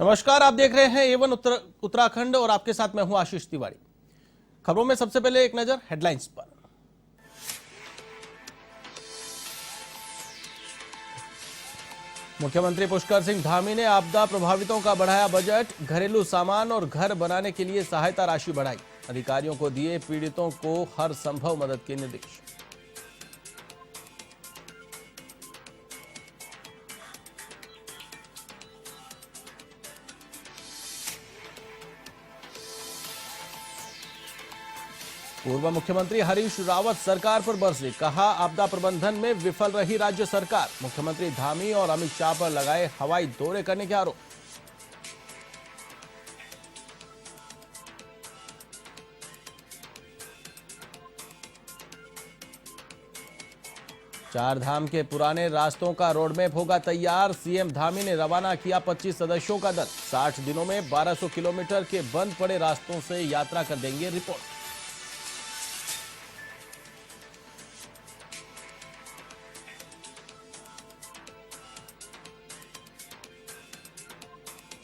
नमस्कार, आप देख रहे हैं एवन उत्तराखंड और आपके साथ मैं हूं आशीष तिवारी। खबरों में सबसे पहले एक नजर हेडलाइंस पर। मुख्यमंत्री पुष्कर सिंह धामी ने आपदा प्रभावितों का बढ़ाया बजट, घरेलू सामान और घर बनाने के लिए सहायता राशि बढ़ाई। अधिकारियों को दिए पीड़ितों को हर संभव मदद के निर्देश। पूर्व मुख्यमंत्री हरीश रावत सरकार पर बरसे, कहा आपदा प्रबंधन में विफल रही राज्य सरकार। मुख्यमंत्री धामी और अमित शाह पर लगाए हवाई दौरे करने के आरोप। चार धाम के पुराने रास्तों का रोडमैप होगा तैयार। सीएम धामी ने रवाना किया 25 सदस्यों का दल। 60 दिनों में 1200 किलोमीटर के बंद पड़े रास्तों से यात्रा कर देंगे रिपोर्ट।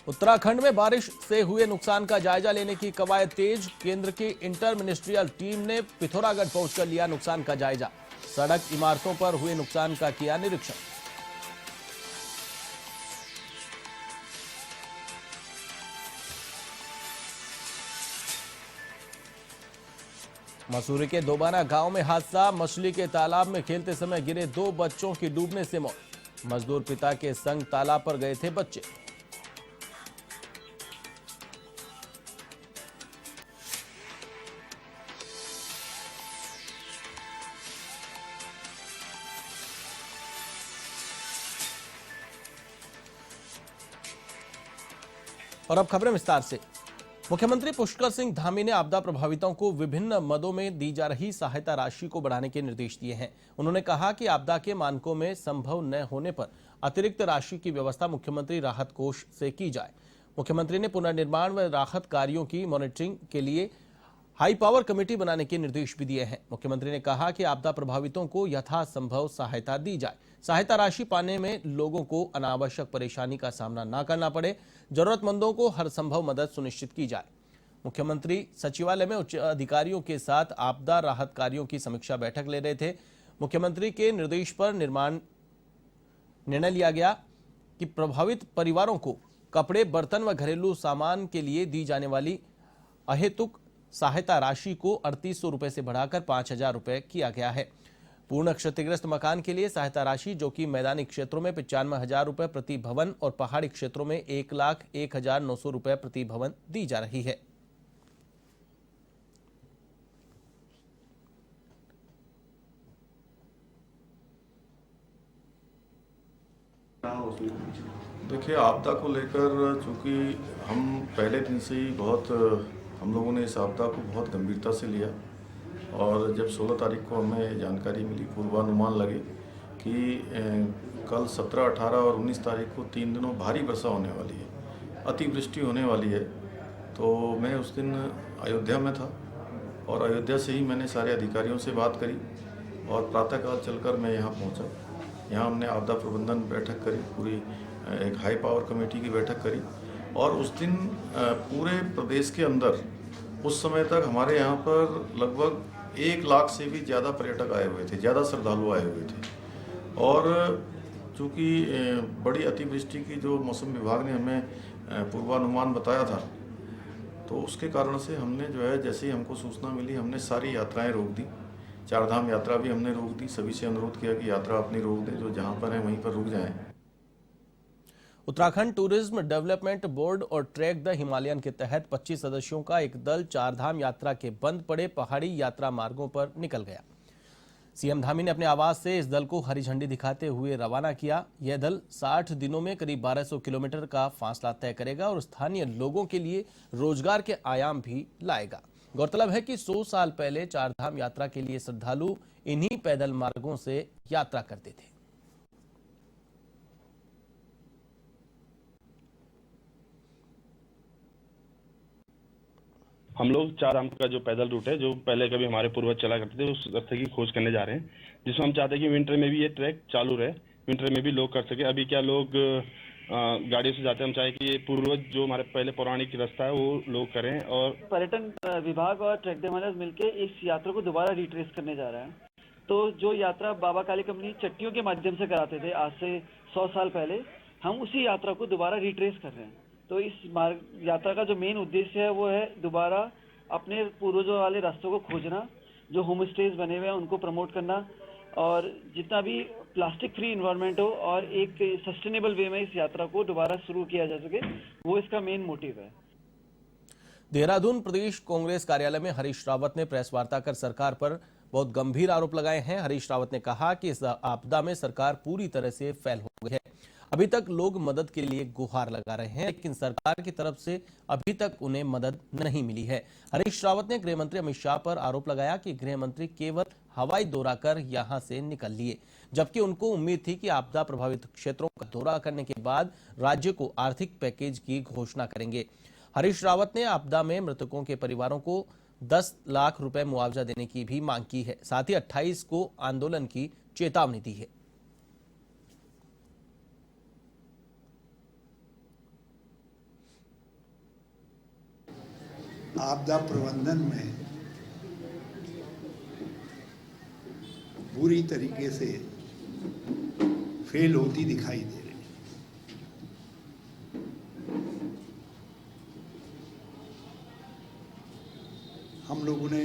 उत्तराखंड में बारिश से हुए नुकसान का जायजा लेने की कवायद तेज। केंद्र की इंटर मिनिस्ट्रियल टीम ने पिथौरागढ़ पहुंचकर लिया नुकसान का जायजा। सड़क इमारतों पर हुए नुकसान का किया निरीक्षण। मसूरी के दोबाना गांव में हादसा, मछली के तालाब में खेलते समय गिरे 2 बच्चों की डूबने से मौत। मजदूर पिता के संग तालाब पर गए थे बच्चे। और अब खबरें विस्तार से। मुख्यमंत्री पुष्कर सिंह धामी ने आपदा प्रभावितों को विभिन्न मदों में दी जा रही सहायता राशि को बढ़ाने के निर्देश दिए हैं। उन्होंने कहा कि आपदा के मानकों में संभव न होने पर अतिरिक्त राशि की व्यवस्था मुख्यमंत्री राहत कोष से की जाए। मुख्यमंत्री ने पुनर्निर्माण व राहत कार्यों की मॉनिटरिंग के लिए हाई पावर कमेटी बनाने के निर्देश भी दिए हैं। मुख्यमंत्री ने कहा कि आपदा प्रभावितों को यथासंभव सहायता दी जाए। सहायता राशि पाने में लोगों को अनावश्यक परेशानी का सामना न करना पड़े। जरूरतमंदों को हर संभव मदद सुनिश्चित की जाए। मुख्यमंत्री सचिवालय में उच्च अधिकारियों के साथ आपदा राहत कार्यों की समीक्षा बैठक ले रहे थे। मुख्यमंत्री के निर्देश पर निर्णय लिया गया कि प्रभावित परिवारों को कपड़े, बर्तन व घरेलू सामान के लिए दी जाने वाली अहेतुक सहायता राशि को 3800 रुपए से बढ़ाकर 5000 रुपए किया गया है। पूर्ण क्षतिग्रस्त मकान के लिए सहायता राशि, जो कि मैदानी क्षेत्रों में 95,000 रुपए प्रति भवन और पहाड़ी क्षेत्रों में 1,01,900 रुपए प्रति भवन दी जा रही है। देखिए, आपदा को लेकर चूँकि हम पहले दिन से ही हम लोगों ने इस आपदा को बहुत गंभीरता से लिया और जब 16 तारीख को हमें जानकारी मिली, पूर्वानुमान लगे कि कल 17, 18 और 19 तारीख को 3 दिनों भारी वर्षा होने वाली है, अतिवृष्टि होने वाली है, तो मैं उस दिन अयोध्या में था और अयोध्या से ही मैंने सारे अधिकारियों से बात करी और प्रातःकाल चलकर मैं यहाँ पहुँचा। यहाँ हमने आपदा प्रबंधन बैठक करी, पूरी एक हाई पावर कमेटी की बैठक करी और उस दिन पूरे प्रदेश के अंदर उस समय तक हमारे यहाँ पर लगभग 1 लाख से भी ज़्यादा पर्यटक आए हुए थे, ज़्यादा श्रद्धालु आए हुए थे। और चूँकि बड़ी अतिवृष्टि की जो मौसम विभाग ने हमें पूर्वानुमान बताया था, तो उसके कारण से हमने जो है, जैसे ही हमको सूचना मिली, हमने सारी यात्राएं रोक दी। चारधाम यात्रा भी हमने रोक दी। सभी से अनुरोध किया कि यात्रा अपनी रोक दें, जो जहाँ पर है वहीं पर रुक जाएं। उत्तराखंड टूरिज्म डेवलपमेंट बोर्ड और ट्रैक द हिमालयन के तहत 25 सदस्यों का एक दल चारधाम यात्रा के बंद पड़े पहाड़ी यात्रा मार्गों पर निकल गया। सीएम धामी ने अपने आवास से इस दल को हरी झंडी दिखाते हुए रवाना किया। यह दल 60 दिनों में करीब 1200 किलोमीटर का फासला तय करेगा और स्थानीय लोगों के लिए रोजगार के आयाम भी लाएगा। गौरतलब है कि 100 साल पहले चारधाम यात्रा के लिए श्रद्धालु इन्हीं पैदल मार्गों से यात्रा करते थे। हम लोग चारधाम का जो पैदल रूट है, जो पहले कभी हमारे पूर्वज चला करते थे, उस रास्ते की खोज करने जा रहे हैं, जिसमें हम चाहते हैं कि विंटर में भी ये ट्रैक चालू रहे, विंटर में भी लोग कर सके। अभी क्या लोग गाड़ियों से जाते हैं, हम चाहे कि ये पूर्वज जो हमारे पहले पौराणिक रास्ता है वो लोग करें। और पर्यटन विभाग और ट्रैक डिजाइनर्स मिलकर इस यात्रा को दोबारा रिट्रेस करने जा रहे हैं। तो जो यात्रा बाबा काली कंपनी चट्टियों के माध्यम से कराते थे आज से 100 साल पहले, हम उसी यात्रा को दोबारा रिट्रेस कर रहे हैं। तो इस यात्रा का जो मेन उद्देश्य है वो है दोबारा अपने पूर्वजों वाले रास्तों को खोजना, जो होम स्टेज बने हुए हैं उनको प्रमोट करना, और जितना भी प्लास्टिक फ्री इन्वायरमेंट हो और एक सस्टेनेबल वे में इस यात्रा को दोबारा शुरू किया जा सके, वो इसका मेन मोटिव है। देहरादून प्रदेश कांग्रेस कार्यालय में हरीश रावत ने प्रेस वार्ता कर सरकार पर बहुत गंभीर आरोप लगाए हैं। हरीश रावत ने कहा कि इस आपदा में सरकार पूरी तरह से फेल हो गई है। अभी तक लोग मदद के लिए गुहार लगा रहे हैं, लेकिन सरकार की तरफ से अभी तक उन्हें मदद नहीं मिली है। हरीश रावत ने गृह मंत्री अमित शाह पर आरोप लगाया कि गृह मंत्री केवल हवाई दौरा कर यहां से निकल लिए, जबकि उनको उम्मीद थी कि आपदा प्रभावित क्षेत्रों का दौरा करने के बाद राज्य को आर्थिक पैकेज की घोषणा करेंगे। हरीश रावत ने आपदा में मृतकों के परिवारों को 10 लाख रुपए मुआवजा देने की भी मांग की है। साथ ही 28 को आंदोलन की चेतावनी दी है। आपदा प्रबंधन में बुरी तरीके से फेल होती दिखाई दे रही। हम लोगों ने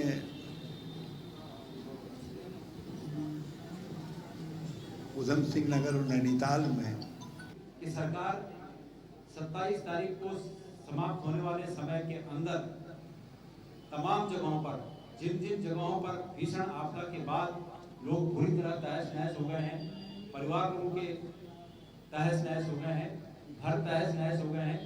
उधम सिंह नगर और नैनीताल में कि सरकार 27 तारीख को समाप्त होने वाले समय के अंदर तमाम जगहों पर, जिन जिन जगहों पर भीषण आपदा के बाद लोग पूरी तरह तहस नहस हो गए हैं, परिवार लोगों के तहस नहस हो गए हैं, घर तहस नहस हो गए हैं।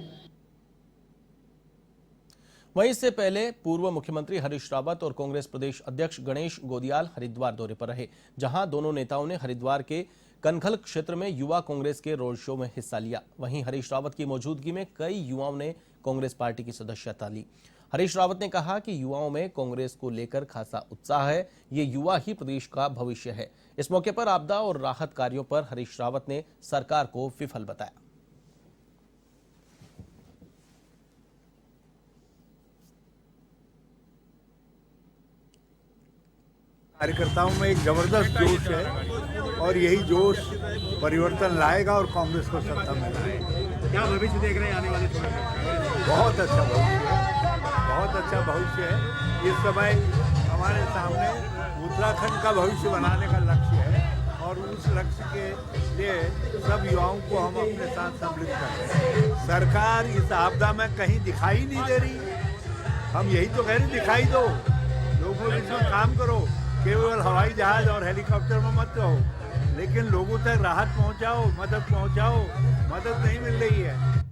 वहीं इससे पहले पूर्व मुख्यमंत्री हरीश रावत और कांग्रेस प्रदेश अध्यक्ष गणेश गोदियाल हरिद्वार दौरे पर रहे, जहां दोनों नेताओं ने हरिद्वार के कनखल क्षेत्र में युवा कांग्रेस के रोड शो में हिस्सा लिया। वहीं हरीश रावत की मौजूदगी में कई युवाओं ने कांग्रेस पार्टी की सदस्यता ली। हरीश रावत ने कहा कि युवाओं में कांग्रेस को लेकर खासा उत्साह है, ये युवा ही प्रदेश का भविष्य है। इस मौके पर आपदा और राहत कार्यों पर हरीश रावत ने सरकार को विफल बताया। कार्यकर्ताओं में एक जबरदस्त जोश है और यही जोश परिवर्तन लाएगा और कांग्रेस को सत्ता में लाएगा। क्या भविष्य देख रहे हैं आने वाले समय में? बहुत अच्छा भविष्य है, बहुत अच्छा भविष्य है। इस समय हमारे सामने उत्तराखंड का भविष्य बनाने का लक्ष्य है और उस लक्ष्य के लिए सब युवाओं को हम अपने साथ सम्मिलित कर रहे हैं। सरकार इस आपदा में कहीं दिखाई नहीं दे रही। हम यही तो कह रहे, दिखाई दो, लोगों के इसमें काम करो, केवल हवाई जहाज और हेलीकॉप्टर में मत रहो, लेकिन लोगों तक राहत पहुंचाओ, मदद पहुंचाओ। मदद नहीं मिल रही है।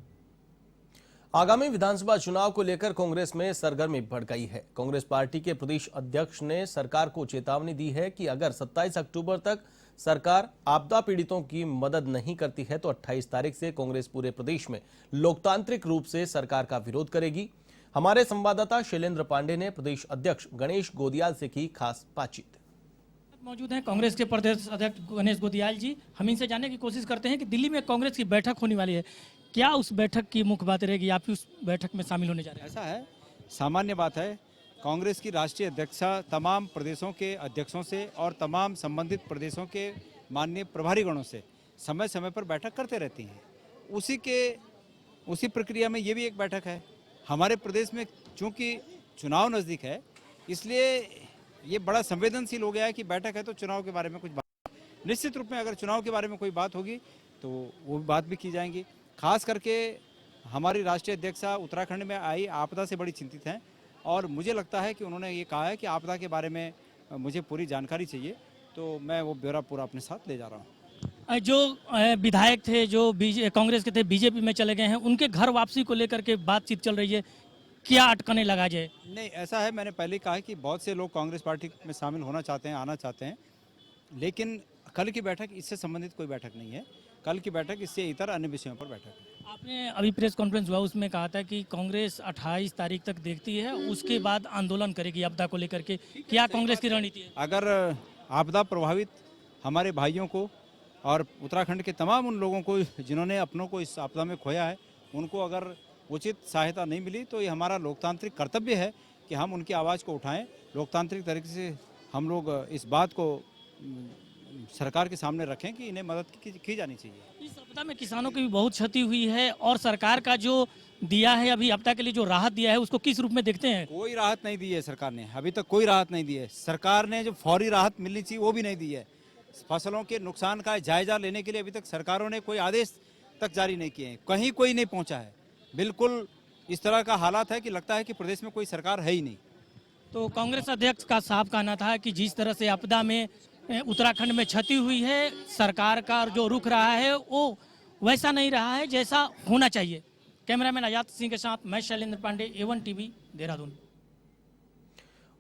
आगामी विधानसभा चुनाव को लेकर कांग्रेस में सरगर्मी बढ़ गई है। कांग्रेस पार्टी के प्रदेश अध्यक्ष ने सरकार को चेतावनी दी है कि अगर 27 अक्टूबर तक सरकार आपदा पीड़ितों की मदद नहीं करती है तो 28 तारीख से कांग्रेस पूरे प्रदेश में लोकतांत्रिक रूप से सरकार का विरोध करेगी। हमारे संवाददाता शैलेंद्र पांडे ने प्रदेश अध्यक्ष गणेश गोदियाल से की खास बातचीत। मौजूद हैं कांग्रेस के प्रदेश अध्यक्ष गणेश गोदियाल जी। हम इनसे जानने की कोशिश करते हैं कि दिल्ली में कांग्रेस की बैठक होने वाली है, क्या उस बैठक की मुख्य बात रहेगी? आप उस बैठक में शामिल होने जा रहे हैं? ऐसा है, सामान्य बात है, कांग्रेस की राष्ट्रीय अध्यक्षा तमाम प्रदेशों के अध्यक्षों से और तमाम संबंधित प्रदेशों के माननीय प्रभारीगणों से समय समय पर बैठक करते रहती हैं। उसी प्रक्रिया में ये भी एक बैठक है। हमारे प्रदेश में चूंकि चुनाव नज़दीक है, इसलिए ये बड़ा संवेदनशील हो गया है कि बैठक है तो चुनाव के बारे में कुछ बात, निश्चित रूप में अगर चुनाव के बारे में कोई बात होगी तो वो बात भी की जाएंगी। खास करके हमारी राष्ट्रीय अध्यक्षा उत्तराखंड में आई आपदा से बड़ी चिंतित हैं और मुझे लगता है कि उन्होंने ये कहा है कि आपदा के बारे में मुझे पूरी जानकारी चाहिए, तो मैं वो ब्यौरा पूरा अपने साथ ले जा रहा हूँ। जो विधायक थे जो कांग्रेस के थे बीजेपी में चले गए हैं, उनके घर वापसी को लेकर के बातचीत चल रही है, क्या अटकने लगा जाए? नहीं, ऐसा है, मैंने पहले कहा कि बहुत से लोग कांग्रेस पार्टी में शामिल होना चाहते हैं, आना चाहते हैं, लेकिन कल की बैठक इससे संबंधित कोई बैठक नहीं है। कल की बैठक इससे इतर अन्य विषयों पर बैठक है। आपने अभी प्रेस कॉन्फ्रेंस हुआ, उसमें कहा था कि कांग्रेस 28 तारीख तक देखती है, उसके बाद आंदोलन करेगी आपदा को लेकर के, क्या कांग्रेस की रणनीति है? अगर आपदा प्रभावित हमारे भाइयों को और उत्तराखंड के तमाम उन लोगों को जिन्होंने अपनों को इस आपदा में खोया है, उनको अगर उचित सहायता नहीं मिली तो ये हमारा लोकतांत्रिक कर्तव्य है कि हम उनकी आवाज़ को उठाएं। लोकतांत्रिक तरीके से हम लोग इस बात को सरकार के सामने रखें कि इन्हें मदद की जानी चाहिए। इस आपदा में किसानों की भी बहुत क्षति हुई है और सरकार का जो दिया है अभी आपदा के लिए जो राहत दिया है उसको किस रूप में देखते हैं? कोई राहत नहीं दी है सरकार ने, अभी तक कोई राहत नहीं दी है। सरकार ने जो फौरी राहत मिलनी चाहिए वो भी नहीं दी है। फसलों के नुकसान का जायजा लेने के लिए अभी तक सरकारों ने कोई आदेश तक जारी नहीं किए हैं, कहीं कोई नहीं पहुंचा है। बिल्कुल इस तरह का हालात है कि लगता है कि प्रदेश में कोई सरकार है ही नहीं। तो कांग्रेस अध्यक्ष का साफ कहना था कि जिस तरह से आपदा में उत्तराखंड में क्षति हुई है, सरकार का जो रुख रहा है वो वैसा नहीं रहा है जैसा होना चाहिए। कैमरामैन आजाद सिंह के साथ मैं शैलेंद्र पांडे, A1 टीवी, देहरादून।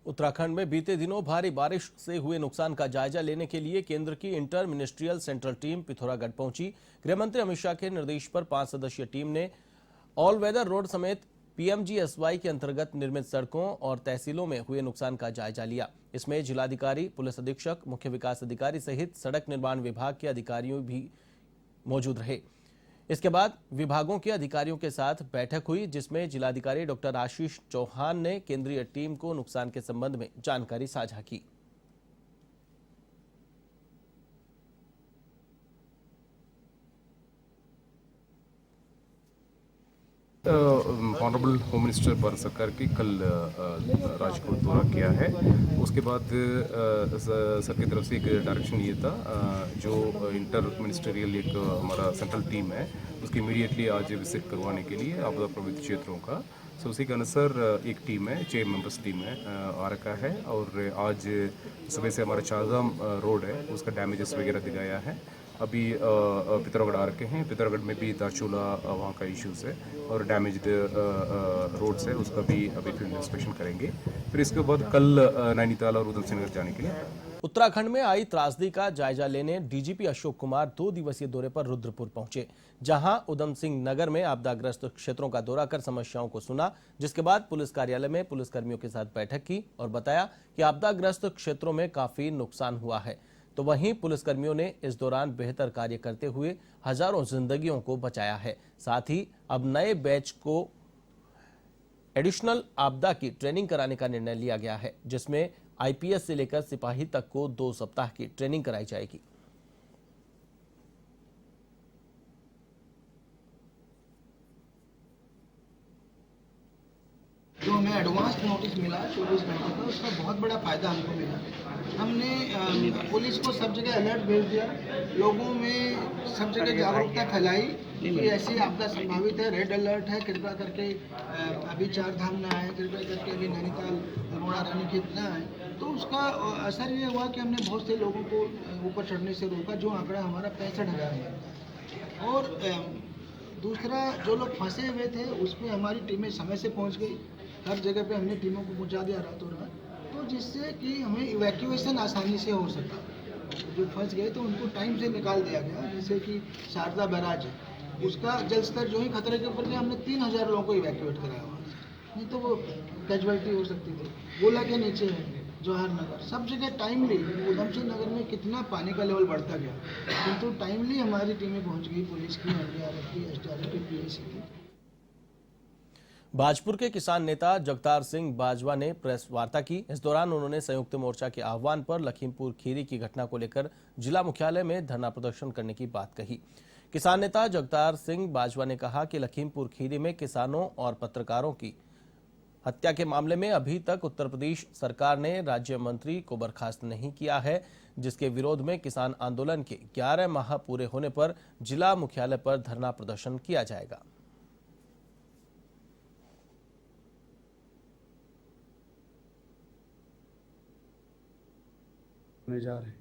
उत्तराखंड में बीते दिनों भारी बारिश से हुए नुकसान का जायजा लेने के लिए केंद्र की inter ministerial central team Pithoragarh पहुंची। गृहमंत्री अमित शाह के निर्देश पर 5 सदस्यीय टीम ने ऑल वेदर रोड समेत PMGSY के अंतर्गत निर्मित सड़कों और तहसीलों में हुए नुकसान का जायजा लिया। इसमें जिलाधिकारी, पुलिस अधीक्षक, मुख्य विकास अधिकारी सहित सड़क निर्माण विभाग के अधिकारियों भी मौजूद रहे। इसके बाद विभागों के अधिकारियों के साथ बैठक हुई, जिसमें जिलाधिकारी डॉक्टर आशीष चौहान ने केंद्रीय टीम को नुकसान के संबंध में जानकारी साझा की। ऑनरेबल होम मिनिस्टर भारत सरकार की कल राजकोट दौरा किया है। उसके बाद सर की तरफ से एक डायरेक्शन ये था, जो इंटर मिनिस्टरियल एक हमारा सेंट्रल टीम है उसकी इमीडिएटली आज विजिट करवाने के लिए आपदा प्रभावित क्षेत्रों का। सो उसी के अनुसार एक टीम है, 6 मेंबर्स टीम है आ रखा है। और आज सुबह से हमारा चारधाम रोड है उसका डैमेजेस वगैरह दिखाया है। अभी पिथौरागढ़ आ रखे हैं। पिथौरागढ़ में भी दारचूला वहाँ का इश्यूज है और डैमेज्ड रोड्स है, उसका भी अभी फील्ड इंस्पेक्शन करेंगे। फिर इसके बाद कल नैनीताल और उधम सिंह नगर जाने के लिए। उत्तराखंड में आई त्रासदी का जायजा लेने डीजीपी अशोक कुमार 2 दिवसीय दौरे पर रुद्रपुर पहुंचे, जहां उधम सिंह नगर में आपदाग्रस्त क्षेत्रों का दौरा कर समस्याओं को सुना, जिसके बाद पुलिस कार्यालय में पुलिसकर्मियों के साथ बैठक की और बताया कि आपदाग्रस्त क्षेत्रों में काफी नुकसान हुआ है। तो वहीं पुलिसकर्मियों ने इस दौरान बेहतर कार्य करते हुए हजारों जिंदगियों को बचाया है। साथ ही अब नए बैच को एडिशनल आपदा की ट्रेनिंग कराने का निर्णय लिया गया है, जिसमें IPS से लेकर सिपाही तक को 2 सप्ताह की ट्रेनिंग कराई जाएगी। जो हमें एडवांस नोटिस मिला 24 घंटे का, उसका बहुत बड़ा फायदा हमको मिला। हमने पुलिस को सब जगह अलर्ट भेज दिया, लोगों में सब जगह जागरूकता फैलाई कि ऐसी आपदा संभावित है, रेड अलर्ट है, कृपया करके अभी चारधाम ना आए, कृपया करके अभी नैनीताल अरोड़ा रानीखेत ना आए। तो उसका असर ये हुआ कि हमने बहुत से लोगों को ऊपर चढ़ने से रोका, जो आंकड़ा हमारा 65,000 है। और दूसरा, जो लोग फंसे हुए थे उस पर हमारी टीमें समय से पहुंच गई, हर जगह पे हमने टीमों को पहुंचा दिया रातों रात, तो जिससे कि हमें इवैक्यूएशन आसानी से हो सका। जो फंस गए तो उनको टाइम से निकाल दिया गया। जैसे कि शारदा बैराज है, उसका जल स्तर जो ही खतरे के ऊपर गया, हमने 3,000 लोगों को इवैक्यूएट कराया वहाँ से, नहीं तो वो कैजुअलिटी हो सकती थी। गोला के नीचे है, जवाहर नगर, सब जगह टाइमली। उधम सिंह नगर में कितना पानी का लेवल बढ़ता गया, किंतु टाइमली हमारी टीमें पहुँच गई, पुलिस की, NDRF की, SDRF की, PAC की। भाजपुर के किसान नेता जगतार सिंह बाजवा ने प्रेस वार्ता की। इस दौरान उन्होंने संयुक्त मोर्चा के आह्वान पर लखीमपुर खीरी की घटना को लेकर जिला मुख्यालय में धरना प्रदर्शन करने की बात कही। किसान नेता जगतार सिंह बाजवा ने कहा कि लखीमपुर खीरी में किसानों और पत्रकारों की हत्या के मामले में अभी तक उत्तर प्रदेश सरकार ने राज्य मंत्री को बर्खास्त नहीं किया है, जिसके विरोध में किसान आंदोलन के 11 माह पूरे होने पर जिला मुख्यालय पर धरना प्रदर्शन किया जाएगा। जा रहे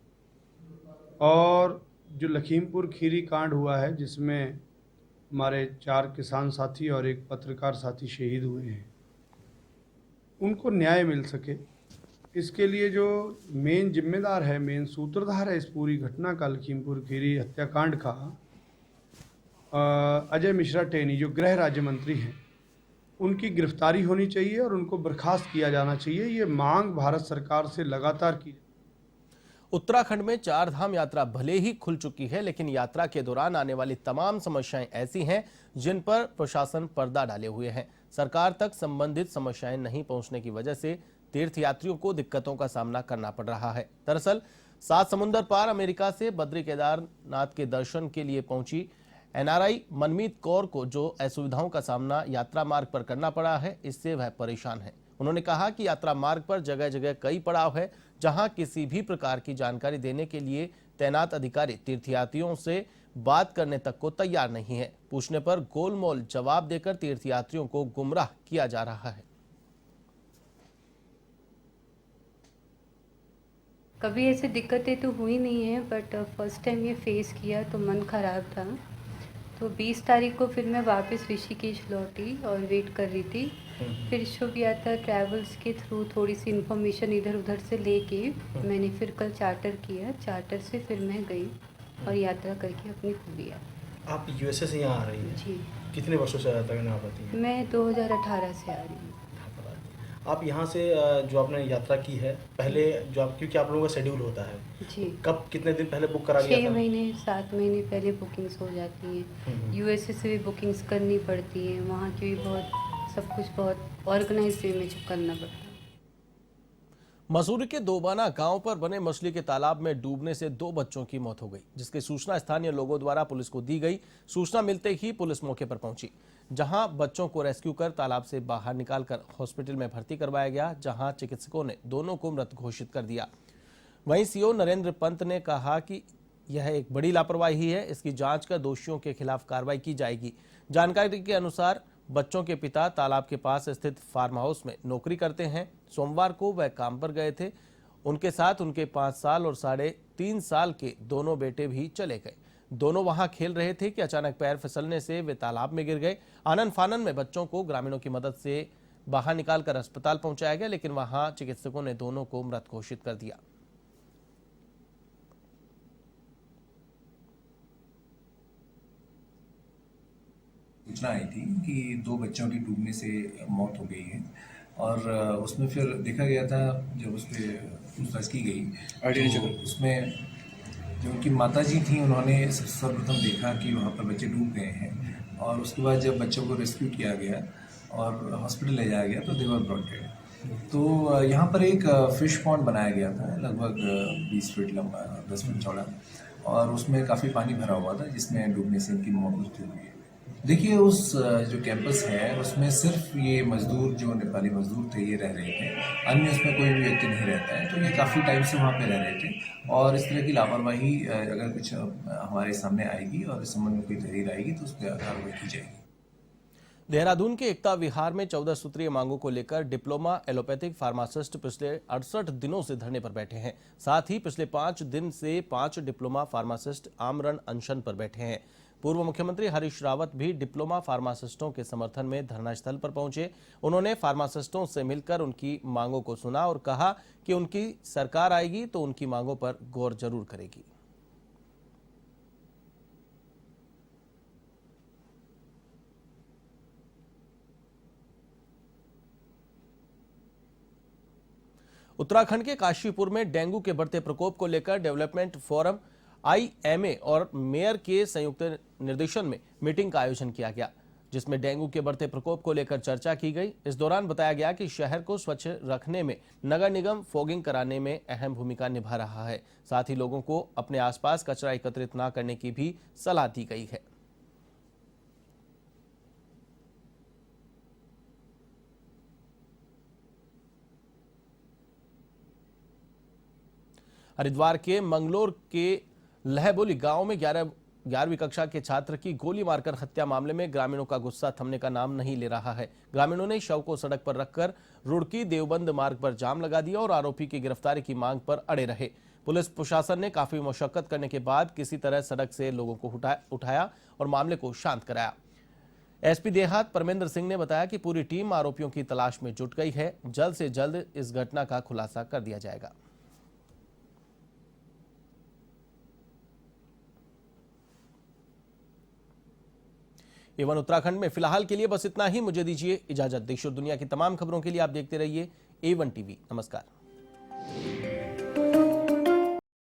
और जो लखीमपुर खीरी कांड हुआ है, जिसमें हमारे 4 किसान साथी और एक पत्रकार साथी शहीद हुए हैं, उनको न्याय मिल सके, इसके लिए जो मेन जिम्मेदार है, मेन सूत्रधार है इस पूरी घटना का, लखीमपुर खीरी हत्याकांड का, अजय मिश्रा टेनी, जो गृह राज्य मंत्री हैं, उनकी गिरफ्तारी होनी चाहिए और उनको बर्खास्त किया जाना चाहिए। ये मांग भारत सरकार से लगातार की। उत्तराखंड में चार धाम यात्रा भले ही खुल चुकी है, लेकिन यात्रा के दौरान आने वाली तमाम समस्याएं ऐसी हैं जिन पर प्रशासन पर्दा डाले हुए हैं। सरकार तक संबंधित समस्याएं नहीं पहुंचने की वजह से तीर्थयात्रियों को दिक्कतों का सामना करना पड़ रहा है। दरअसल 7 समुंदर पार अमेरिका से बद्री केदारनाथ के दर्शन के लिए पहुंची एनआरआई मनमीत कौर को जो असुविधाओं का सामना यात्रा मार्ग पर करना पड़ा है, इससे वह परेशान है। उन्होंने कहा कि यात्रा मार्ग पर जगह जगह कई पड़ाव है, जहां किसी भी प्रकार की जानकारी देने के लिए तैनात अधिकारी तीर्थयात्रियों से बात करने तक को तैयार नहीं है। पूछने पर गोलमोल जवाब देकर तीर्थयात्रियों को गुमराह किया जा रहा है। कभी ऐसी दिक्कतें तो हुई नहीं है, बट फर्स्ट टाइम ये फेस किया तो मन खराब था। तो 20 तारीख को फिर मैं वापस ऋषिकेश लौटी और वेट कर रही थी। फिर शुभ यात्रा ट्रैवल्स के थ्रू थोड़ी सी इन्फॉर्मेशन इधर उधर से लेके मैंने फिर कल चार्टर किया। चार्टर से फिर मैं गई और यात्रा करके अपनी खूबी आई। आप यूएसए से यहाँ आ रही हैं? जी। कितने वर्षों से तक यहाँ आती हैं? मैं 2018 से आ रही हूँ। आप यहाँ से जो आपने यात्रा की है पहले, जो आप, क्योंकि आप लोगों का शेड्यूल होता है जी, कब कितने दिन पहले बुक करा गया था? 6 महीने 7 महीने पहले बुकिंग्स हो जाती हैं। यूएसए से भी बुकिंग्स करनी पड़ती हैं। वहाँ की भी सब कुछ बहुत ऑर्गेनाइज वे में करना पड़ता है। मसूरी के दोबाना गांव पर बने मछली के तालाब में डूबने से 2 बच्चों की मौत हो गई, जिसकी सूचना स्थानीय लोगों द्वारा पुलिस को दी गई। सूचना मिलते ही पुलिस मौके पर पहुंची, जहां बच्चों को रेस्क्यू कर तालाब से बाहर निकालकर हॉस्पिटल में भर्ती करवाया गया, जहां चिकित्सकों ने दोनों को मृत घोषित कर दिया। वहीं सीओ नरेंद्र पंत ने कहा कि यह एक बड़ी लापरवाही है, इसकी जांच कर दोषियों के खिलाफ कार्रवाई की जाएगी। जानकारी के अनुसार बच्चों के पिता तालाब के पास स्थित फार्म हाउस में नौकरी करते हैं। सोमवार को वह काम पर गए थे। उनके साथ उनके 5 साल और 3.5 साल के दोनों बेटे भी चले गए। दोनों वहां खेल रहे थे कि अचानक पैर फिसलने से वे तालाब में गिर गए। आनन फानन में बच्चों को ग्रामीणों की मदद से बाहर निकालकर अस्पताल पहुंचाया गया, लेकिन वहां चिकित्सकों ने दोनों को मृत घोषित कर दिया। सूचना आई थी कि 2 बच्चों की डूबने से मौत हो गई है और उसमें फिर देखा गया था, जब उस पर पूछताछ की गई तो उसमें जो उनकी माताजी थी, उन्होंने सर्वप्रथम देखा कि वहाँ पर बच्चे डूब गए हैं और उसके बाद जब बच्चों को रेस्क्यू किया गया और हॉस्पिटल ले जाया गया तो दे वर ब्रॉट डेड। तो यहाँ पर एक फिश पॉन्ड बनाया गया था, लगभग 20 फीट लंबा 10 फीट चौड़ा, और उसमें काफ़ी पानी भरा हुआ था, जिसमें डूबने से इनकी मृत्यु हुई है। देखिए, उस जो कैंपस है उसमें सिर्फ ये मजदूर, जो नेपाली मजदूर थे, ये रह रहे थे। अन्य उसमें कोई भी व्यक्ति नहीं रहता है। तो ये काफ़ी टाइम से वहाँ पे रह रहे थे और इस तरह की लापरवाही अगर कुछ हमारे सामने आएगी और इस संबंध में कोई तहरीर आएगी तो उस पर कार्रवाई की जाएगी। देहरादून के एकता विहार में 14 सूत्रीय मांगों को लेकर डिप्लोमा एलोपैथिक फार्मासिस्ट पिछले 68 दिनों से धरने पर बैठे हैं। साथ ही पिछले 5 दिन से 5 डिप्लोमा फार्मासिस्ट आमरण अनशन पर बैठे हैं। पूर्व मुख्यमंत्री हरीश रावत भी डिप्लोमा फार्मासिस्टों के समर्थन में धरना स्थल पर पहुंचे। उन्होंने फार्मासिस्टों से मिलकर उनकी मांगों को सुना और कहा कि उनकी सरकार आएगी तो उनकी मांगों पर गौर जरूर करेगी। उत्तराखंड के काशीपुर में डेंगू के बढ़ते प्रकोप को लेकर डेवलपमेंट फोरम, IMA और मेयर के संयुक्त निर्देशन में मीटिंग का आयोजन किया गया, जिसमें डेंगू के बढ़ते प्रकोप को लेकर चर्चा की गई। इस दौरान बताया गया कि शहर को स्वच्छ रखने में नगर निगम फॉगिंग कराने में अहम भूमिका निभा रहा है। साथ ही लोगों को अपने आसपास कचरा एकत्रित न करने की भी सलाह दी गई है। हरिद्वार के मंगलोर के लहबोली गांव में 11वीं कक्षा के छात्र की गोली मारकर हत्या मामले में ग्रामीणों का गुस्सा थमने का नाम नहीं ले रहा है। ग्रामीणों ने शव को सड़क पर रखकर रुड़की देवबंद मार्ग पर जाम लगा दिया और आरोपी की गिरफ्तारी की मांग पर अड़े रहे। पुलिस प्रशासन ने काफी मशक्कत करने के बाद किसी तरह सड़क से लोगों को उठाया और मामले को शांत कराया। एसपी देहात परमेंद्र सिंह ने बताया कि पूरी टीम आरोपियों की तलाश में जुट गई है। जल्द से जल्द इस घटना का खुलासा कर दिया जाएगा। एवन उत्तराखंड में फिलहाल के लिए बस इतना ही। मुझे दीजिए इजाजत। देश और दुनिया की तमाम खबरों के लिए आप देखते रहिए A1 TV। नमस्कार।